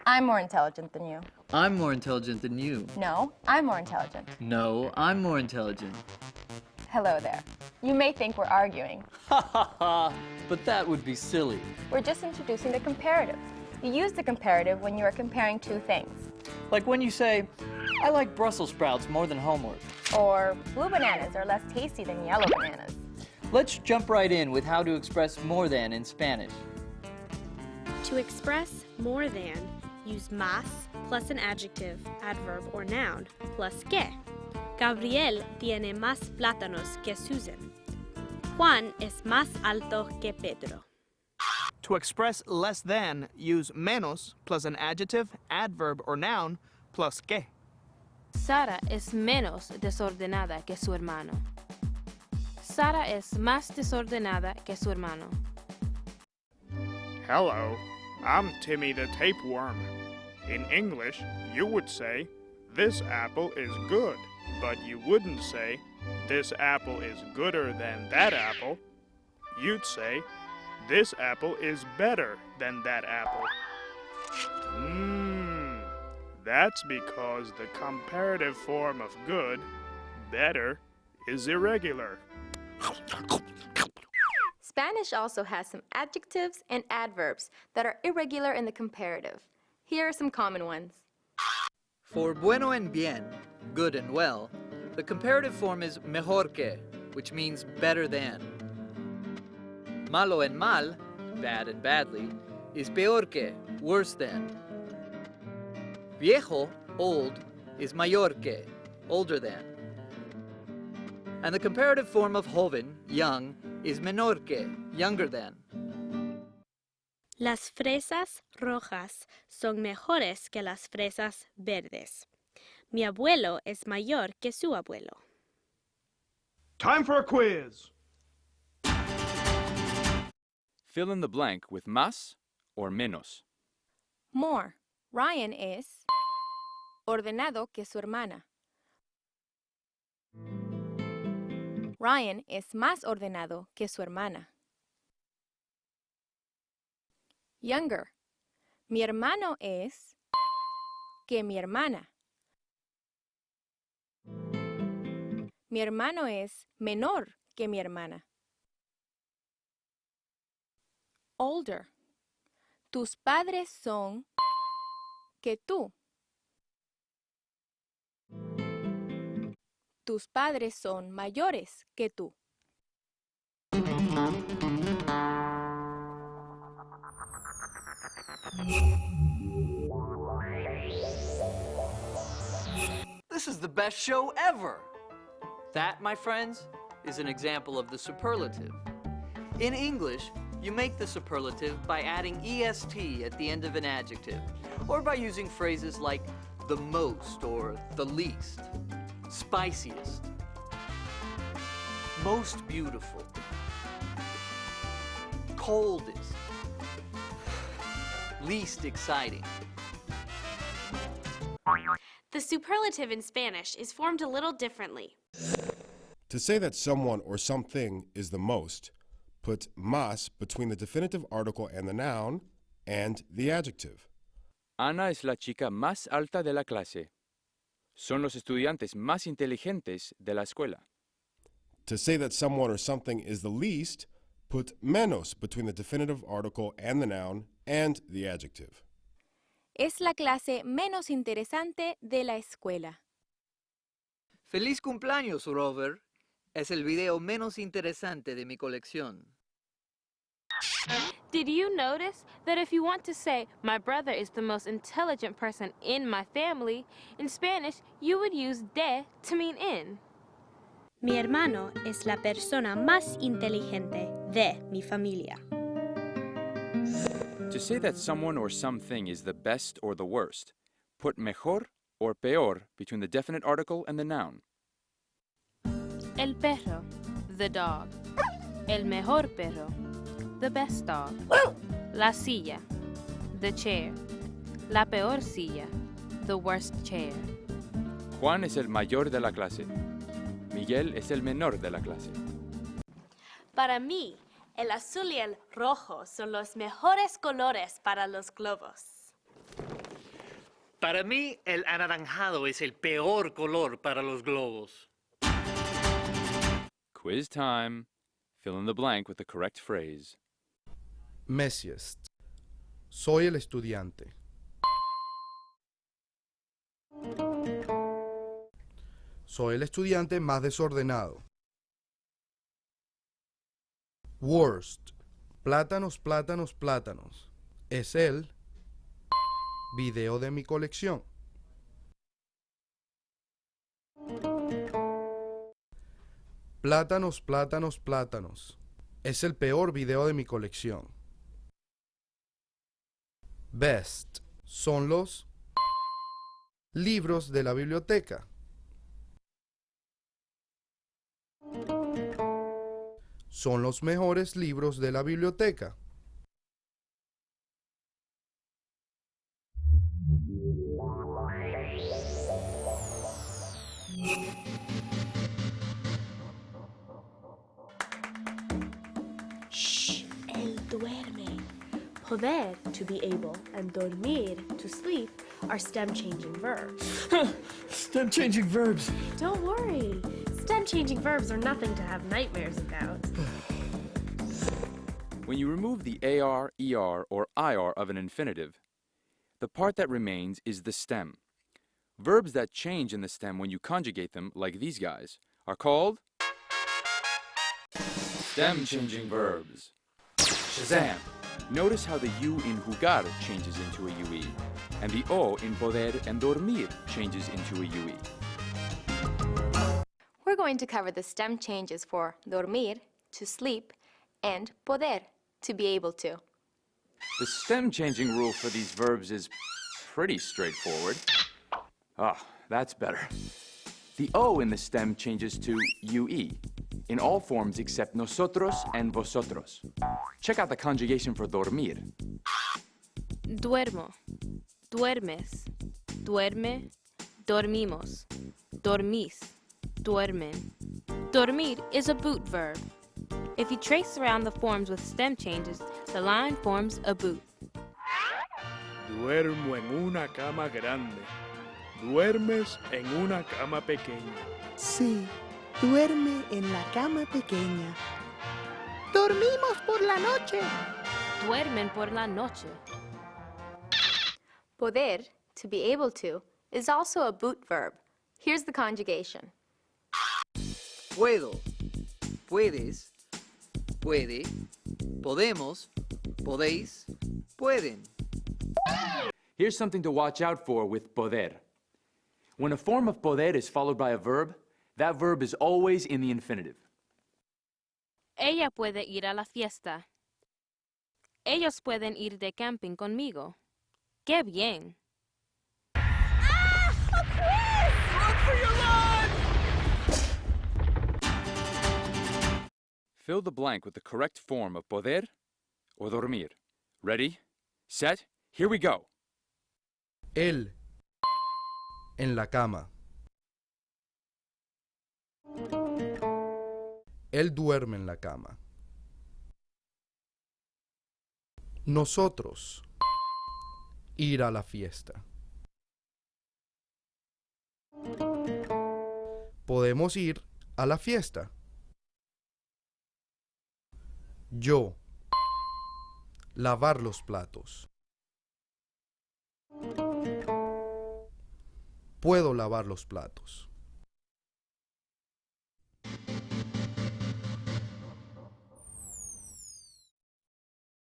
I'm more intelligent than you. I'm more intelligent than you. No, I'm more intelligent. No, I'm more intelligent. Hello there. You may think we're arguing. Ha ha ha! But that would be silly. We're just introducing the comparative. You use the comparative when you are comparing two things. Like when you say, I like Brussels sprouts more than homework. Or blue bananas are less tasty than yellow bananas. Let's jump right in with how to express more than in Spanish. To express more than, use más plus an adjective, adverb, or noun, plus que. Gabriel tiene más plátanos que Susan. Juan es más alto que Pedro. To express less than, use menos plus an adjective, adverb, or noun, plus que. Sara es menos desordenada que su hermano. Sara es más desordenada que su hermano. Hello, I'm Timmy the Tapeworm. In English, you would say, this apple is good, but you wouldn't say, this apple is gooder than that apple. You'd say, this apple is better than that apple. That's because the comparative form of good, better, is irregular. Spanish also has some adjectives and adverbs that are irregular in the comparative. Here are some common ones. For bueno and bien, good and well, the comparative form is mejor que, which means better than. Malo and mal, bad and badly, is peor que, worse than. Viejo, old, is mayor que, older than. And the comparative form of joven, young, is menor que, younger than. Las fresas rojas son mejores que las fresas verdes. Mi abuelo es mayor que su abuelo. Time for a quiz. Fill in the blank with más or menos. More. Ryan es ordenado que su hermana. Ryan es más ordenado que su hermana. Younger. Mi hermano es que mi hermana. Mi hermano es menor que mi hermana. Older. Tus padres son que tú. Tus padres son mayores que tú. This is the best show ever! That, my friends, is an example of the superlative. In English, you make the superlative by adding est at the end of an adjective, or by using phrases like the most or the least, spiciest, most beautiful, coldest, least exciting. The superlative in Spanish is formed a little differently. To say that someone or something is the most, put más between the definitive article and the noun and the adjective. Ana es la chica más alta de la clase. Son los estudiantes más inteligentes de la escuela. To say that someone or something is the least, put menos between the definitive article and the noun and the adjective. Es la clase menos interesante de la escuela. ¡Feliz cumpleaños, Rover! Es el video menos interesante de mi colección. Did you notice that if you want to say, my brother is the most intelligent person in my family, in Spanish, you would use de to mean in? Mi hermano es la persona más inteligente de mi familia. To say that someone or something is the best or the worst, put mejor or peor between the definite article and the noun. El perro, the dog. El mejor perro, the best dog. La silla, the chair. La peor silla, the worst chair. Juan es el mayor de la clase. Miguel es el menor de la clase. Para mí, El azul y el rojo son los mejores colores para los globos. Para mí, el anaranjado es el peor color para los globos. Quiz time. Fill in the blank with the correct phrase. Messiest. Soy el estudiante. Soy el estudiante más desordenado. Worst. Plátanos, plátanos, plátanos. Es el video de mi colección. Plátanos, plátanos, plátanos. Es el peor video de mi colección. Best. Son los libros de la biblioteca. Son los mejores libros de la biblioteca. Shh, él duerme. Poder, to be able, and dormir, to sleep, are stem-changing verbs. Stem-changing verbs. Don't worry. Stem-changing verbs are nothing to have nightmares about. When you remove the AR, ER, or IR of an infinitive, the part that remains is the stem. Verbs that change in the stem when you conjugate them, like these guys, are called stem-changing verbs. Shazam! Notice how the U in jugar changes into a UE, and the O in poder and dormir changes into a UE. We're going to cover the stem changes for dormir, to sleep, and poder, to be able to. The stem-changing rule for these verbs is pretty straightforward. Ah, that's better. The O in the stem changes to UE in all forms except nosotros and vosotros. Check out the conjugation for dormir. Duermo, duermes, duerme, dormimos, dormís, duermen. Dormir is a boot verb. If you trace around the forms with stem changes, the line forms a boot. Duermo en una cama grande. Duermes en una cama pequeña. Sí, duerme en la cama pequeña. Dormimos por la noche. Duermen por la noche. Poder, to be able to, is also a boot verb. Here's the conjugation. Puedo, puedes, puede, podemos, podéis, pueden. Here's something to watch out for with poder. When a form of poder is followed by a verb, that verb is always in the infinitive. Ella puede ir a la fiesta. Ellos pueden ir de camping conmigo. ¡Qué bien! Fill the blank with the correct form of poder or dormir. Ready, set, here we go. Él. En la cama. Él duerme en la cama. Nosotros. Ir a la fiesta. Podemos ir a la fiesta. Yo. Lavar los platos. Puedo lavar los platos.